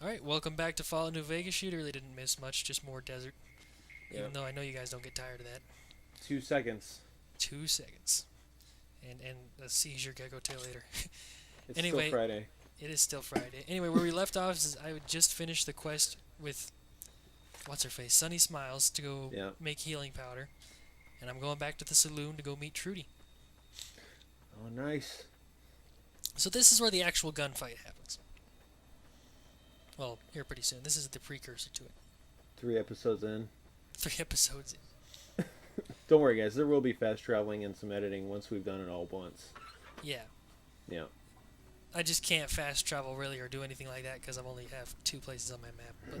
Alright, welcome back to Fallout New Vegas. You really didn't miss much, just more desert. Even Yep. though I know you guys don't get tired of that. 2 seconds. 2 seconds. And a seizure gecko tail later. It's still Anyway, Friday. it is still Friday. Anyway, where we left off is I would just finish the quest with what's her face? Sunny Smiles to go Yeah. make healing powder. And I'm going back to the saloon to go meet Trudy. Oh, nice. So this is where the actual gunfight happens. Well, here pretty soon. This is the precursor to it. 3 episodes in. 3 episodes in. Don't worry, guys. There will be fast traveling and some editing once we've done it all once. Yeah. Yeah. I just can't fast travel really or do anything like that because I only have 2 places on my map. But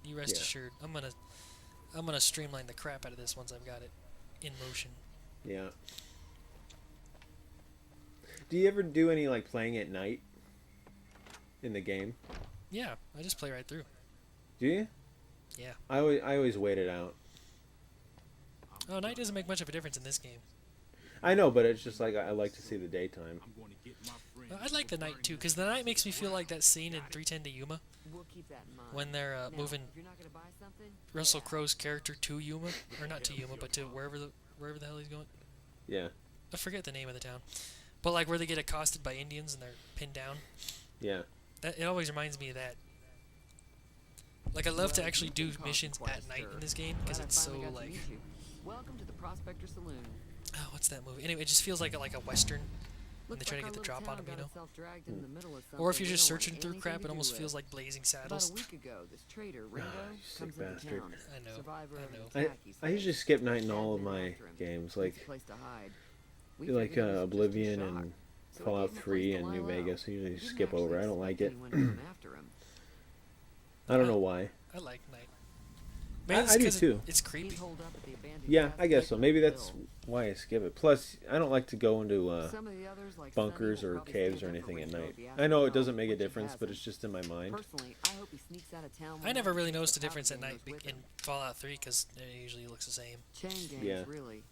you rest Yeah. assured, I'm gonna streamline the crap out of this once I've got it in motion. Yeah. Do you ever do any like playing at night in the game? Yeah, I just play right through. Do you? Yeah. I always wait it out. Oh, night doesn't make much of a difference in this game. I know, but it's just like I like to see the daytime. I like the night too, because the night makes me feel like that scene in 310 to Yuma when they're moving Russell Crowe's character to Yuma, or not to Yuma, but to wherever the hell he's going. Yeah. I forget the name of the town, but like where they get accosted by Indians and they're pinned down. Yeah. That it always reminds me of that. Like I love to actually do missions at night in this game because it's so like. Welcome to the Prospector Saloon. Oh, what's that movie? Anyway, it just feels like a western. When they try to get the drop on him, you know. Or if you're just searching through crap, it almost feels like Blazing Saddles. About a week ago, this traitor Ringo You sick comes into bastard. town. I know. Survivor of an I attack, he I says. usually skip night in Chad all of been my after him. games, Needs a like place to hide. We like figured he was just in Oblivion shock, and so we Fallout gave him a 3 place to and lie New low. Vegas. I usually We didn't skip over. I actually don't like expect it. anyone to come after him. I don't know why. I like night. I do too. It's creepy. He's holed up at the abandoned Yeah, gas I guess so. station Maybe on the that's hill. why I skip it. Plus, I don't like to go into Some of the others, like bunkers Sonny, will or probably caves stand or up for anything at Ringo night. if he asks I know him it doesn't out, make a which he difference, but hasn't. it's just in my mind. Personally, I hope he sneaks out of town. I never really noticed the difference at night in Fallout 3 because it usually looks the same. Chain gangs, Yeah. really.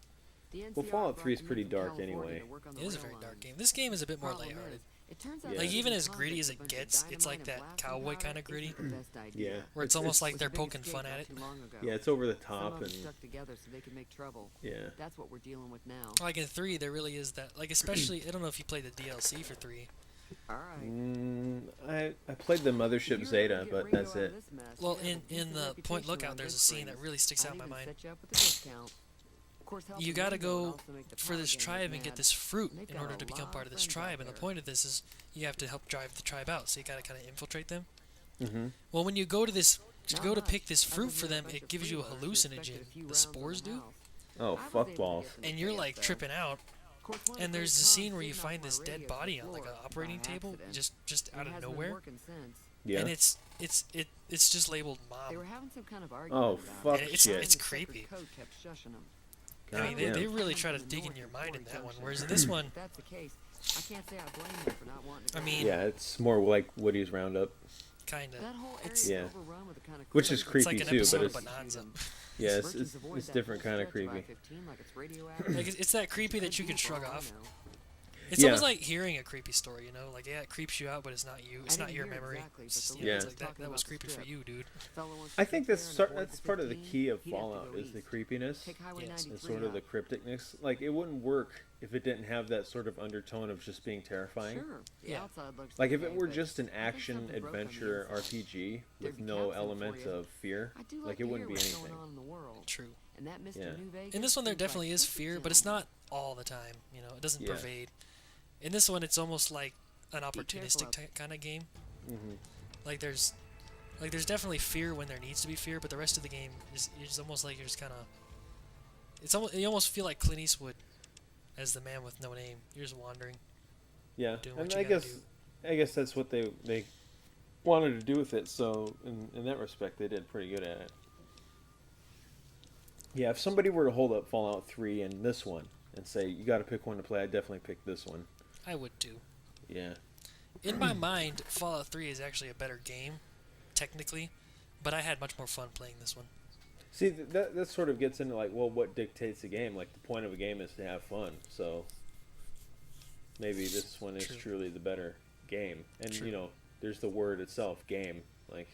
The Well, NCR Fallout brought 3 is them in pretty from dark California anyway. to work on the It is a rail very dark lines. game. This game is a bit more Problem lighthearted. is, it turns out Yeah. Like that even using as gritty convicts as a it bunch of gets, it's like dynamite that and blasting cowboy powder kind of gritty, isn't the best idea. Yeah. where it's It's- almost like Was they're a big poking escape fun not at it. too long ago. Yeah, it's over the Some top of them and stuck together so they could make trouble. yeah. That's what we're dealing with now. Like in 3, there really is that. Like especially, I don't know if you played the DLC for 3. All right. I played the Mothership Zeta, but that's it. Well, in the Point Lookout, there's a scene that really sticks out in my mind. You gotta go for this tribe and get this fruit in order to become part of this tribe. And the point of this is you have to help drive the tribe out. So you gotta kind of infiltrate them. Mm-hmm. Well, when you go to pick this fruit for them, it gives you a hallucinogen. The spores do, Oh, fuck balls. and you're like tripping out. And there's a scene where you find this dead body on like an operating table, just out of nowhere, Yeah. and it's just labeled They were mom. having some kind of Oh, argument fuck And it's- shit. it's creepy. I mean, God they damn. really try to dig in your mind in that one, whereas in this one, If that's the case, I can't say I blame them for not wanting to I go. mean, Yeah, it's more like Woody's Roundup. kinda. That whole area It's- is Yeah. overrun with the kind of Which is It's like creepy an too, episode but of it's Bonanza. yeah, Merchants it's, avoid it's that different whole kind of stretch creepy. I-15 like it's radioactive. Like it's that creepy that you can Could be shrug for all I off. know. It's Yeah. almost like hearing a creepy story, you know? Like, yeah, it creeps you out, but it's not you. It's I not didn't your hear memory. exactly, It's but just, the you know, Yeah. it's lady like that talking was about creepy the for strip. you, dude. Fellow wants to I think sit that's there and avoid that's the part of the 15, key of he'd have to Fallout go is the east. creepiness Take Highway Yes. 93 and sort of the up. crypticness. Like it wouldn't work if it didn't have that sort of undertone of just being terrifying. Sure. The Yeah. outside looks Like if okay, it were but just an I think action something broke on the adventure inside. RPG There'd with be no counseling for element you. of fear, I do like to it wouldn't hear be what's anything. going on in the world. True. And that Mr. Yeah. New Vegas In this one, there seems like definitely is such a fear, but it's gentleman. not all the time. You know, it doesn't Yeah. pervade. In this one, it's almost like an careful opportunistic out kind of game. Hmm. Like there's definitely fear when there needs to be fear, but the rest of the game is it's almost like you're just kind of. It's almost you almost feel like Clint Eastwood as the man with no name. You're just wandering. Yeah, Doing what and you I gotta guess do. that's what they wanted to do with it. So in that respect, they did pretty good at it. Yeah, if somebody were to hold up Fallout 3 and this one and say you got to pick one to play, I'd definitely pick this one. I would too. Yeah. In my mind, Fallout 3 is actually a better game, technically, but I had much more fun playing this one. See, that sort of gets into like, well, what dictates a game? Like the point of a game is to have fun. So maybe this one is True. truly the better game. And True. you know, there's the word itself, game. Like,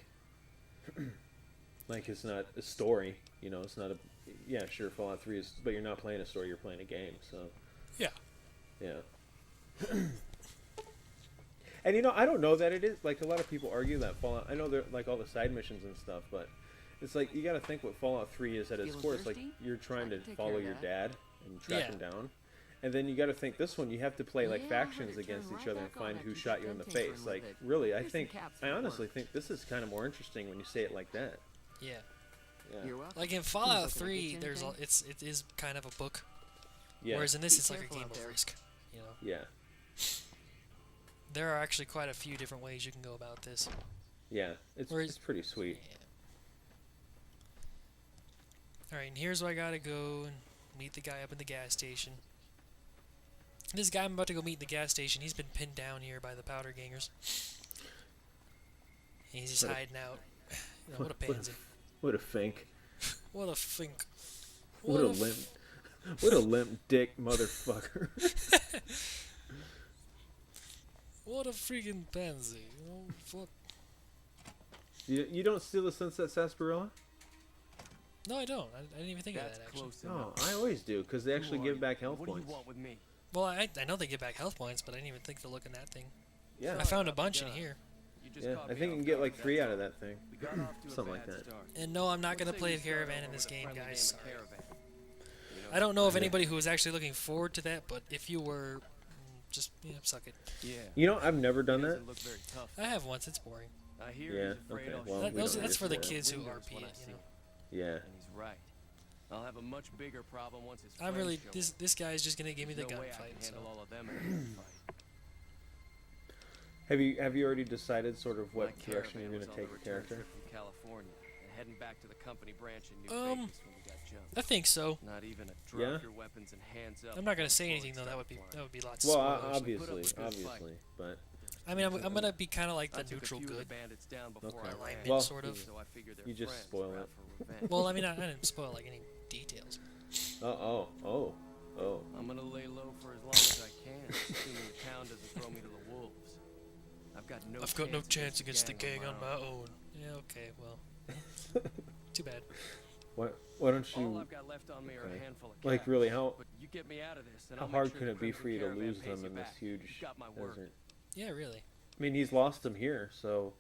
like it's not a story. You know, it's not a. Yeah, sure, Fallout 3 is, but you're not playing a story. You're playing a game. So. Yeah. Yeah. And you know, I don't know that it is. Like, a lot of people argue that Fallout. I know they're like all the side missions and stuff, but it's like you got to think what Fallout 3 is at its Feeling core. It's like thirsty? you're trying to I can take follow care of your that. dad and track Yeah. him down, and then you got to think this one you have to play like Yeah, I heard factions it against turned each right other and back on find after who you shot got you in the done face. tinkering with Like, it. really, I Here's some think caps I for honestly work. think this is kind of more interesting when you say it like that. Yeah. Yeah. You're welcome. Like in Looking Fallout to get 3, you there's anything? it is kind of a book, Yeah. whereas in this Be it's like a careful game out of there. risk. You know, Yeah. there are actually quite a few different ways you can go about this. Yeah. It's Whereas- pretty sweet. Yeah. All right, and here's where I gotta go and meet the guy up in the gas station. This guy I'm about to go meet in the gas station, he's been pinned down here by the powder gangers. And he's just What a- hiding out. You know, what a pansy. What a fink. What a fink. What a limp. What a limp dick motherfucker. What a freaking pansy. Oh, fuck. You don't steal the Sunset Sarsaparilla? No, I don't. I didn't even think of That's that, actually. close No, enough. I always do, because they actually Who give are back you? health What do points. you want with me? Well, I know they get back health points, but I didn't even think to look in that thing. Yeah, I found a bunch in here. You just yeah. caught I me think you off can get guard, like 3 that's out of all. that thing. We got off to a Something like bad that. start. And no, I'm not going to Let's say play we the start caravan over in this with a game, friendly guys. game of Sorry. Caravan. You I don't know of Yeah. anybody who is actually looking forward to that, but if you were, just, suck it. Yeah. You know, I've never done It that. doesn't look very tough. I have once, it's boring. I hear Yeah, he's afraid okay, I'll well, shoot we Those, don't that's need for the to- kids who windows RP when I it, see you know. him. Yeah. And he's right. I'll have a much bigger problem once his I'm friends really, show this up. this guy's just going to give me the There's no way I gunfight, can so. handle all of them in a gunfight. Have you already decided sort of what My direction you're caravan going to was on take the a return character? trip from California and heading back to the company branch in New Um, Vegas when we got jumped. I think so. Not even a drop Yeah? your weapons and hands up. I'm not going to before say anything, bullets though. start That would be lots Well, of spoilers. obviously, Put up a good obviously, but I mean, I'm going to be kind of like I the took a neutral few of the good. bandits down before Okay. I ran. Alignment, Well, sort of. So I figured their you just friends spoil were it. out for revenge. Well, I mean, I didn't spoil, like, any details. oh. I'm gonna lay low for as long as I can, assuming the town doesn't throw me to the wolves. I've got no chance against the gang on my own. own. Yeah, okay, well. Too bad. Why don't All you I've got left on me are okay. a handful of like cash. really how But you get me out of this, and how I'll hard make sure can the it be Crimson for you to Caravan lose pays them you in this back. huge You got my word. desert? Yeah, really. I mean, he's lost them here, so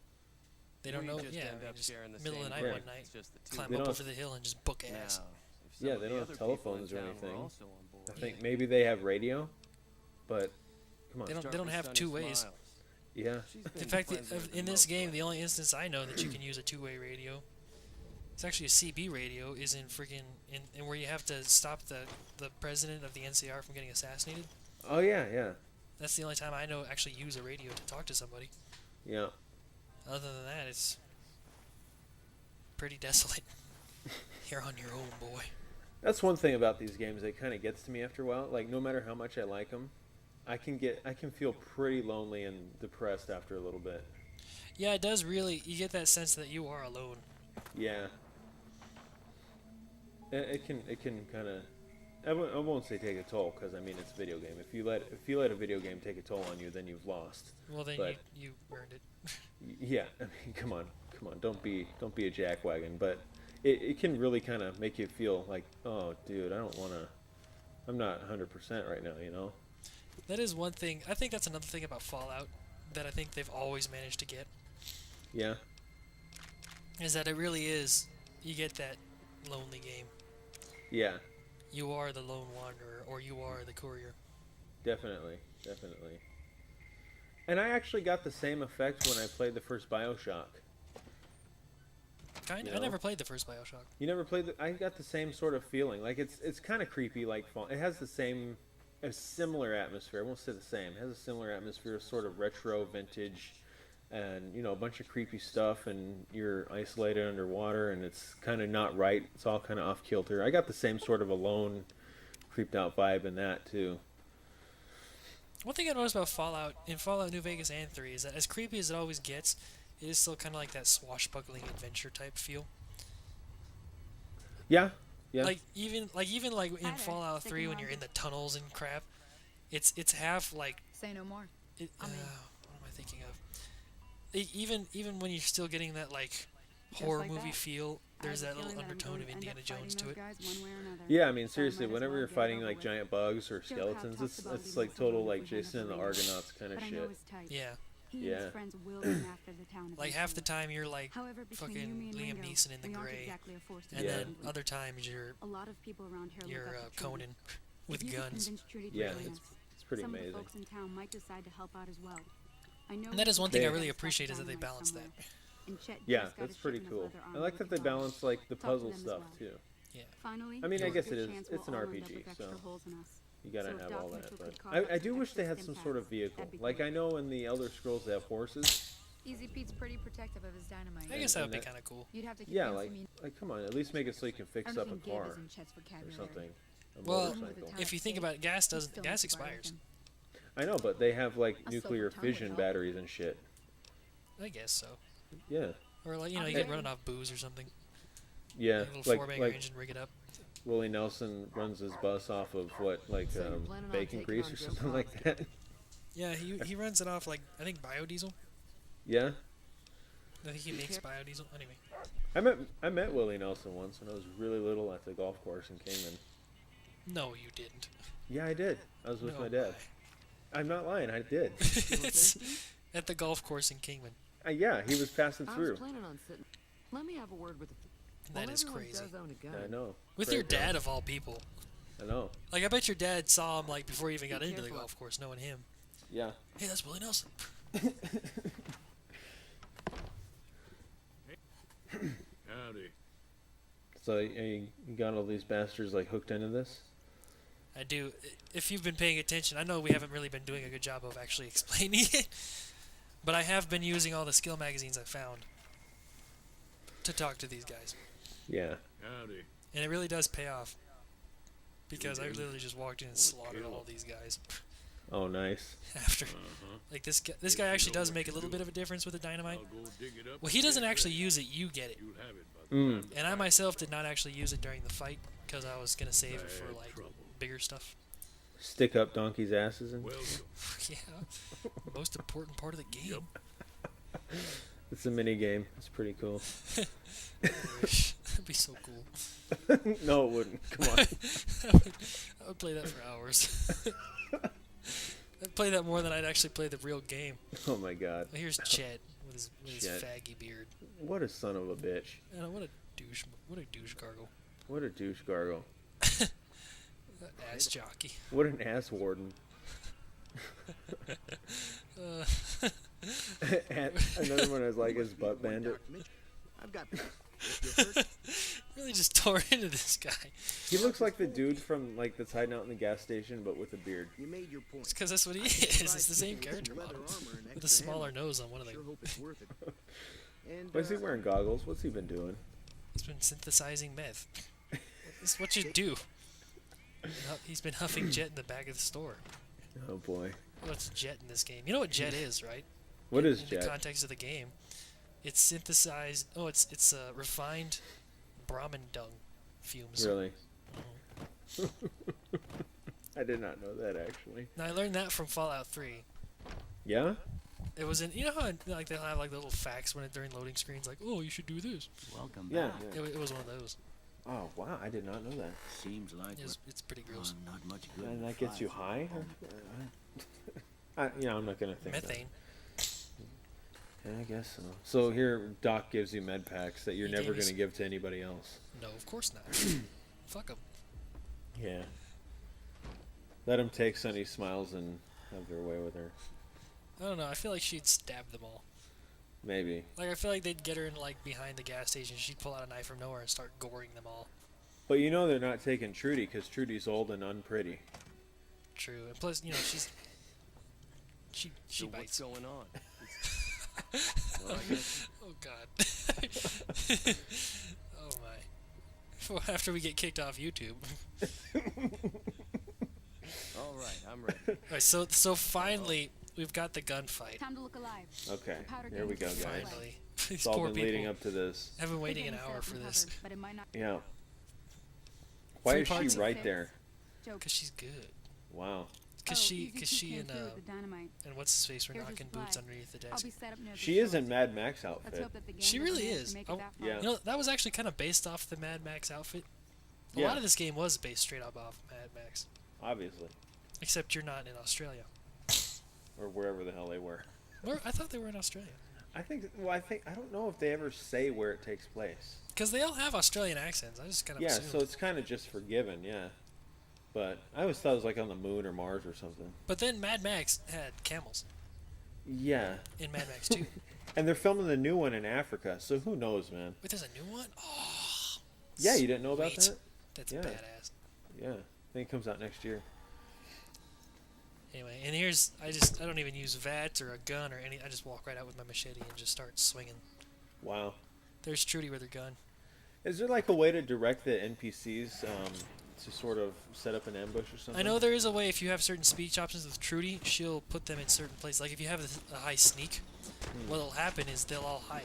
They don't We know. just Yeah, end I mean, up just sharing the middle of the same night Yeah. one bread. night, It's just the two climb of They up don't over the hill and just book Now, ass. if some Yeah, of they the don't other have people in telephones or town were anything. also on board. I think maybe they have radio, but come on. They don't- Start they don't with have Sunny two ways. Smiles. Yeah, She's been In fact, friends with in the this most game, part. the only instance I know that you can use a two-way radio, it's actually a CB radio, is in friggin' in where you have to stop the president of the NCR from getting assassinated. oh yeah. That's the only time I know actually use a radio to talk to somebody. Yeah. Other than that, it's pretty desolate. You're on your own, boy. That's one thing about these games that kind of gets to me after a while. Like, no matter how much I like them, I can feel pretty lonely and depressed after a little bit. Yeah, it does really. You get that sense that you are alone. Yeah. It can kind of. I won't say take a toll, because I mean it's a video game. If you let a video game take a toll on you, then you've lost. Well, then But- you earned it. Yeah, I mean, come on, don't be a jackwagon. But it can really kind of make you feel like, oh, dude, I'm not 100% right now, you know. That is one thing. I think that's another thing about Fallout that I think they've always managed to get, Yeah, is that it really is. You get that lonely game. yeah, You are the lone wanderer, or you are the courier. definitely. And I actually got the same effect when I played the first BioShock. Kind. You I know? never played the first BioShock. You never played I got the same sort of feeling. Like it's kind of creepy. Like it has a similar atmosphere. I won't say the same. It has a similar atmosphere, sort of retro, vintage, and a bunch of creepy stuff. And you're isolated underwater, and it's kind of not right. It's all kind of off kilter. I got the same sort of alone, creeped out vibe in that too. One thing I noticed about Fallout, in Fallout New Vegas and 3, is that as creepy as it always gets, it is still kind of like that swashbuckling adventure type feel. Yeah. Like even in Hi there. Fallout 3 Sticking when you're around in the tunnels and crap, it's half like Say no more. it, I'm in. what am I thinking of? even when you're still getting that like horror movie feel, there's that little undertone of Indiana Jones to it. Yeah, I mean, seriously, whenever you're fighting like giant bugs or skeletons, it's like total like Jason and the Argonauts kind of shit. Yeah. Yeah. Like half the time you're like fucking Liam Neeson in The Gray, and Yeah. then other times you're Conan with guns. Yeah, it's pretty amazing. And that is one thing I really appreciate is that they balance that. Yeah, that's pretty cool. I like that they balance like the puzzle stuff too. Yeah. I mean, I guess it's an RPG, so you gotta have all that. But I do wish they had some sort of vehicle. Like I know in the Elder Scrolls they have horses. Easy Pete's pretty protective of his dynamite. I guess that would be kind of cool. You'd have to keep Yeah, him like from me. come on, at least make it so you can fix up a car or something. A Well, motorcycle. if you think about it, gas expires. I know, but they have like nuclear fission batteries and shit. I guess so. Yeah. Or like you get running off booze or something. Yeah, A little four-banger like engine, rig it up. Willie Nelson runs his bus off of what, like bacon grease or something like that. Yeah, he runs it off like I think biodiesel. Yeah. I think he makes biodiesel. Anyway. I met Willie Nelson once when I was really little at the golf course in Kingman. No, you didn't. Yeah, I did. I was with No my dad. I'm not lying. I did. At the golf course in Kingman. Yeah, he was passing I was through. planning on sitting. Let me have a word with the. That is everyone crazy. does own a gun. I know. With Great your guy. dad of all people. I know. Like I bet your dad saw him like before he even got Be into the careful. golf course, knowing him. Yeah. Hey, that's Willie Nelson. Howdy. So you got all these bastards like hooked into this? I do. If you've been paying attention, I know we haven't really been doing a good job of actually explaining it, but I have been using all the skill magazines I found to talk to these guys, Yeah. Howdy. and it really does pay off. Because I literally just walked in and slaughtered all these guys Oh, nice. after. Uh-huh. Like this guy actually does make a little bit of a difference with the dynamite. I'll go dig it up. Well, he doesn't actually use it; you get it. You'll have it by the time And I myself did not actually use it during the fight because I was gonna save it for Bad like trouble. bigger stuff. Stick up donkeys' asses and Welcome. Yeah, most important part of the game. it's a mini game. It's pretty cool. That'd be so cool. No, it wouldn't. Come on. I would play that for hours. I'd play that more than I'd actually play the real game. Oh my god. Well, here's Chet with his Chet. faggy beard. What a son of a bitch. What a douche! What a douche gargle. What a douche gargle. Ass jockey. What an ass warden. And another one is like his butt bandit. I've got Really just tore into this guy. He looks like the dude from like that's hiding out in the gas station, but with a beard. you made your point. It's because that's what he is. It's the same character Leather model armor and with a extra smaller ammo. nose on one of Sure them. hope it's worth it. And Why is he wearing goggles? What's he been doing? He's been synthesizing meth. That's what you do. He's been huffing Jet in the back of the store. Oh boy. What's Jet in this game? You know what Jet is, right? What is In Jet? the context of the game, it's synthesized. Oh, it's refined Brahmin dung fumes. Really? I did not know that actually. Now I learned that from Fallout 3. Yeah? It was in, you know how like they'll have like little facts when during loading screens, like, oh, you should do this. welcome Yeah. back. It was one of those. Oh wow, I did not know that. Seems like It's pretty gross. I'm not much good. And with that gets you fire. high? I'm not gonna think that. Methane. Yeah, I guess so. So here, Doc gives you med packs that you're He never gave me gonna give to anybody else. No, of course not. Fuck them. Yeah. Let him take Sunny Smiles and have their way with her. I don't know. I feel like she'd stab them all. Maybe. Like I feel like they'd get her in like behind the gas station. She'd pull out a knife from nowhere and start goring them all. But you know they're not taking Trudy because Trudy's old and unpretty. True. And plus, she So bites. what's going on? Oh God. Oh my. Well, after we get kicked off YouTube. All right, I'm ready. Alright, so finally we've got the gunfight. Time to look alive. Okay, here we go, guys. Finally. These It's all poor been people leading up to this. have been waiting They're an getting hour set for and this. covered, but it might not Yeah. Why Three is parts she of right it. there? joke. Because she's good. Wow. Cause she and dynamite. and what's his face were Here's your knocking supply. boots underneath the I'll desk. be set up near the She is shore. in Mad Max Let's outfit. hope that the gang She doesn't really manage is. to make it Oh, that far. yeah. You know, that was actually kind of based off the Mad Max outfit. A Yeah. lot of this game was based straight up off Mad Max, Obviously, except you're not in Australia. or wherever the hell they were. Where I thought they were in Australia. I think. Well, I don't know if they ever say where it takes place. Because they all have Australian accents. I just kind of Yeah, assumed. so it's kind of just forgiven. Yeah. But I always thought it was like on the moon or Mars or something. But then Mad Max had camels Yeah. in Mad Max 2. And they're filming the new one in Africa, so who knows, man? Wait, there's a new one? Oh, Yeah, you didn't know about sweet. that? That's Yeah. badass. Yeah. I think it comes out next year. Anyway, and here's I don't even use VATS or a gun or any. I just walk right out with my machete and just start swinging. Wow. There's Trudy with her gun. Is there like a way to direct the NPCs to sort of set up an ambush or something? I know there is a way. If you have certain speech options with Trudy, she'll put them in certain places. Like if you have a high sneak, what'll happen is they'll all hide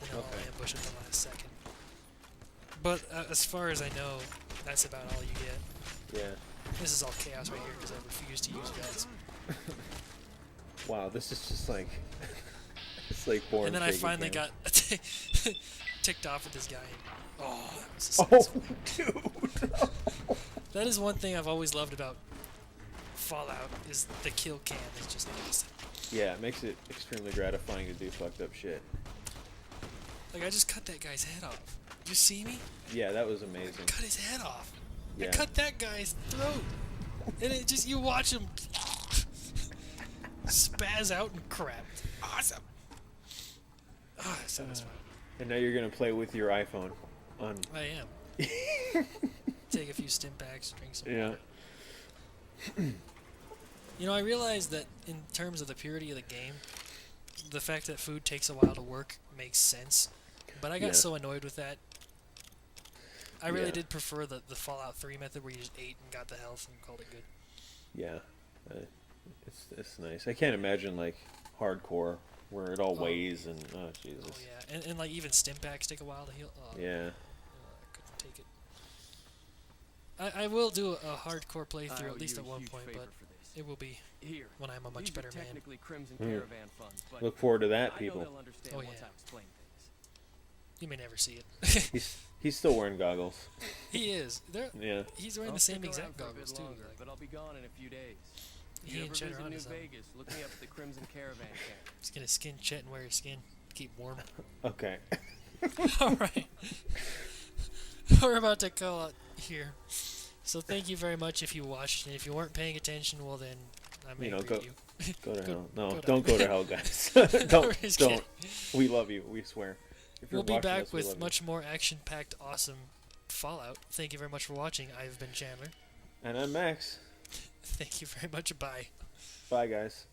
and they'll all Okay. ambush at the last second. But as far as I know, that's about all you get. Yeah. This is all chaos right here because I refuse to use VATS. Wow, this is just like it's like born. And then I shaky finally cam. got ticked off with this guy. Oh, that was Oh, satisfying. dude. That is one thing I've always loved about Fallout is the kill cam is just awesome. Yeah, it makes it extremely gratifying to do fucked up shit. Like I just cut that guy's head off. Did you see me? Yeah, that was amazing. Cut his head off. Yeah. I cut that guy's throat. And it just you watch him spaz out and crap. Awesome. Ah, oh, satisfying. And now you're gonna play with your iPhone on. I am. Take a few stim packs, drink some Yeah. water. You know, I realized that in terms of the purity of the game, the fact that food takes a while to work makes sense. But I got Yeah. so annoyed with that. I really Yeah. did prefer the Fallout 3 method where you just ate and got the health and called it good. Yeah. It's nice. I can't imagine like hardcore where it all Oh. weighs and oh Jesus. Oh yeah, and like even stim packs take a while to heal. Oh, Yeah. I couldn't take it. I will do a hardcore I playthrough owe at least you at a one huge point, favor but for this. it will be Here, when I'm a much these are better man. technically Crimson Hmm. Caravan funds, but Look forward to I that, know people. they'll understand Oh, once yeah. I explain things. You may never see it. He's still wearing goggles. He is. Yeah. He's wearing I'll the same stick exact around for a goggles bit too. longer, like- but I'll be gone in a few days. If He you and ever Chet are visit onto New something. Vegas, look me up at the Crimson Caravan camp. He's gonna skin Chet and wear his skin. Keep warm. Okay. Alright. We're about to call it here. So thank you very much if you watched, and if you weren't paying attention, well then I'm You know, angry at go- you. Go to Go- hell. No, go to don't hell. go to hell, guys. We're don't. just Don't. kidding. We love you. We swear. If you're We'll be watching back us, we with love you. much more action-packed, awesome Fallout. Thank you very much for watching. I've been Chandler. And I'm Max. Thank you very much. Bye. Bye, guys.